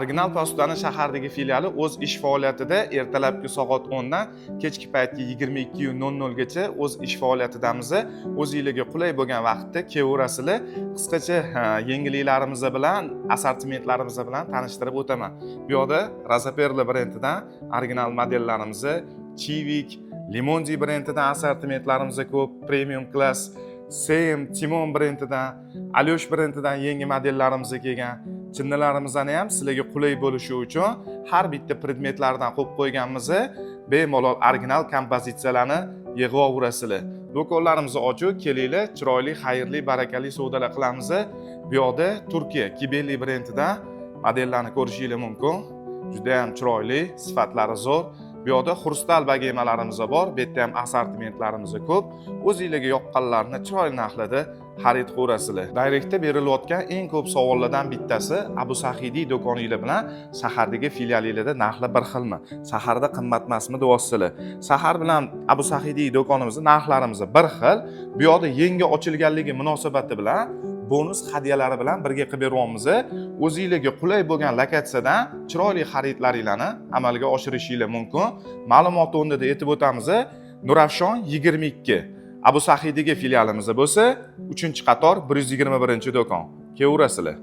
Original postani shahardagi filiali o'z ish faoliyatida ertalabki soat 10 dan kechki paytgi 22:00 gacha o'z ish faoliyatidamiz. O'zingizga qulay bo'lgan vaqtda kelaverasizlar. Qisqacha yangiliklarimiz bilan, assortimentlarimiz bilan tanishtirib o'taman. Bu yerda Razaperla brendidan original modellarimiz, Chivik, Limonji brendidan assortimentlarimiz ko'p, premium class, Sem, Timon brendidan, Alyosh brendidan yangi modellarimiz kelgan. Chinnalarimizdan ham sizlarga qulay bo'lishi uchun har bitta predmetlardan qo'yib qo'yganmiz. Bemalol original kompozitsiyalarni yig'averasizlar. Do'konlarimizni ochib, kelinglar, chiroyli, xayrli, barakali savdolar qilamiz. Bu yerda Turkiya Kibeli brendidan modellarni ko'rishingiz mumkin. Juda ham chiroyli, sifatlari zo'r. Bu yerda xrustal bagemalarimiz bor, bu yerda ham assortimentlarimiz ko'p. O'zingizga yoqqanlarni chiroyli narxlarda xarid qilasizlar. Direktda berilayotgan eng ko'p savollardan bittasi Abu Sahidiy do'koninglar bilan shahardagi filialinglarda narxlar bir xilmi? Shaharda qimmat emasmi deyapsizlar. Shahar bilan Abu Sahidiy do'konimizning narxlarimiz bir xil. Bu yerda yangi ochilganligi munosabati bilan bonus hadyalari bilan birga qilib beryapmiz. O'zingizga qulay bo'lgan lokatsiyadan chiroyli xaridlaringizni amalga oshirishingiz mumkin. Ma'lumot o'rnida aytib o'tamiz. Nurafshon 22 Abu Sahidagi filialimiz bo'lsa, 3-qator 121-do'kon. Kelaverasizlar.